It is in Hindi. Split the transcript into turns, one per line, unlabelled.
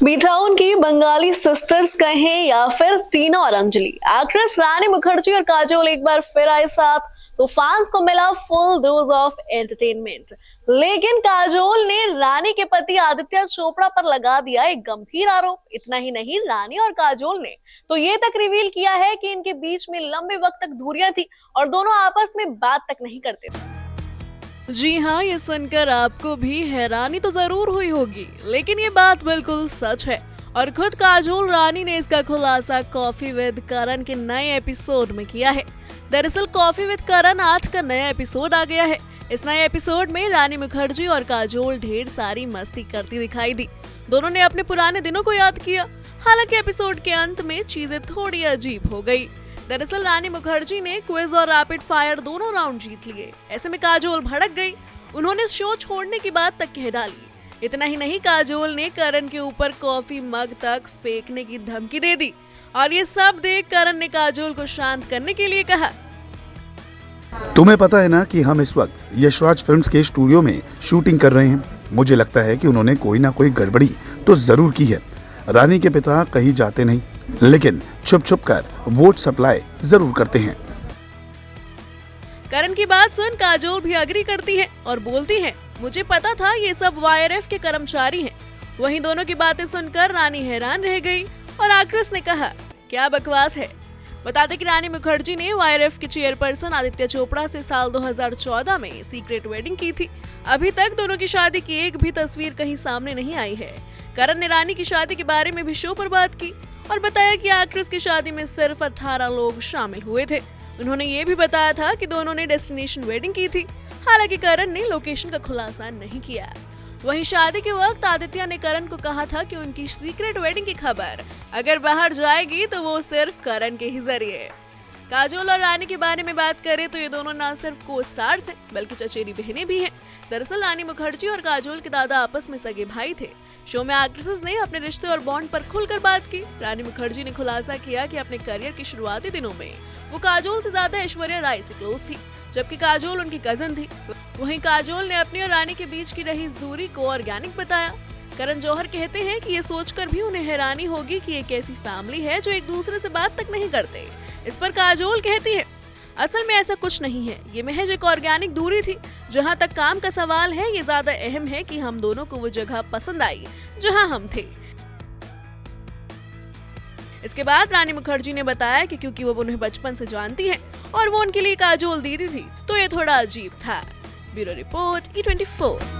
बीटाउन की बंगाली सिस्टर्स कहें या फिर टीना और अंजलि, एक्ट्रेस रानी मुखर्जी और काजोल एक बार फिर आए साथ, तो फैंस को मिला फुल डोज ऑफ एंटरटेनमेंट। लेकिन काजोल ने रानी के पति आदित्य चोपड़ा पर लगा दिया एक गंभीर आरोप। इतना ही नहीं, रानी और काजोल ने तो ये तक रिवील किया है कि इनके बीच में लंबे वक्त तक दूरियां थी और दोनों आपस में बात तक नहीं करते थे। जी हाँ, ये सुनकर आपको भी हैरानी तो जरूर हुई होगी, लेकिन ये बात बिल्कुल सच है और खुद काजोल रानी ने इसका खुलासा कॉफी विद करण के नए एपिसोड में किया है। दरअसल कॉफी विद करण 8 का नया एपिसोड आ गया है। इस नए एपिसोड में रानी मुखर्जी और काजोल ढेर सारी मस्ती करती दिखाई दी। दोनों ने अपने पुराने दिनों को याद किया। हालांकि एपिसोड के अंत में चीजें थोड़ी अजीब हो गई। दरअसल रानी मुखर्जी ने क्विज और रैपिड फायर दोनों राउंड जीत लिए। ऐसे में काजोल भड़क गई। उन्होंने शो छोड़ने की बात तक कह डाली। इतना ही नहीं, काजोल ने करण के ऊपर कॉफी मग तक फेंकने की धमकी दे दी और ये सब देख करण ने काजोल को शांत करने के लिए कहा,
तुम्हें पता है ना कि हम इस वक्त यशराज फिल्म्स के स्टूडियो में शूटिंग कर रहे हैं। मुझे लगता है कि उन्होंने कोई ना कोई गड़बड़ी तो जरूर की है। रानी के पिता कहीं जाते नहीं, लेकिन छुप छुप कर वोट सप्लाई जरूर करते हैं।
करण की बात सुन काजोल भी अग्री करती है और बोलती है, मुझे पता था ये सब वाईआरएफ के कर्मचारी हैं। वहीं दोनों की बातें सुनकर रानी हैरान रह गई और एक्ट्रेस ने कहा, क्या बकवास है। बता दें कि रानी मुखर्जी ने वाईआरएफ के चेयरपर्सन आदित्य चोपड़ा से साल 2014 में सीक्रेट वेडिंग की थी। अभी तक दोनों की शादी की एक भी तस्वीर कहीं सामने नहीं आई है। करण ने रानी की शादी के बारे में भी शो पर बात की और बताया कि एक्ट्रेस की शादी में सिर्फ 18 लोग शामिल हुए थे। उन्होंने ये भी बताया था कि दोनों ने डेस्टिनेशन वेडिंग की थी। हालांकि करण ने लोकेशन का खुलासा नहीं किया। वहीं शादी के वक्त आदित्य ने करण को कहा था कि उनकी सीक्रेट वेडिंग की खबर अगर बाहर जाएगी तो वो सिर्फ करण के ही जरिए। काजोल और रानी के बारे में बात करें तो ये दोनों न सिर्फ को स्टार्स हैं बल्कि चचेरी बहनें भी हैं। दरअसल रानी मुखर्जी और काजोल के दादा आपस में सगे भाई थे। शो में एक्ट्रेसेस ने अपने रिश्ते और बॉन्ड पर खुलकर बात की। रानी मुखर्जी ने खुलासा किया कि अपने करियर के शुरुआती दिनों में वो काजोल से ज्यादा ऐश्वर्या राय से क्लोज थी, जबकि काजोल उनकी कजन थी। वहीं काजोल ने अपनी और रानी के बीच की रही इस दूरी को ऑर्गेनिक बताया। करण जौहर कहते हैं कि ये सोचकर भी उन्हें हैरानी होगी कि एक ऐसी फैमिली है जो एक दूसरे से बात तक नहीं करते। इस पर काजोल कहती है, असल में ऐसा कुछ नहीं है, ये महज एक ऑर्गेनिक दूरी थी। जहाँ तक काम का सवाल है, ये ज्यादा अहम है कि हम दोनों को वो जगह पसंद आई जहाँ हम थे। इसके बाद रानी मुखर्जी ने बताया कि क्योंकि वो उन्हें बचपन से जानती हैं और वो उनके लिए काजोल दीदी थी, तो ये थोड़ा अजीब था। Bureau report E24।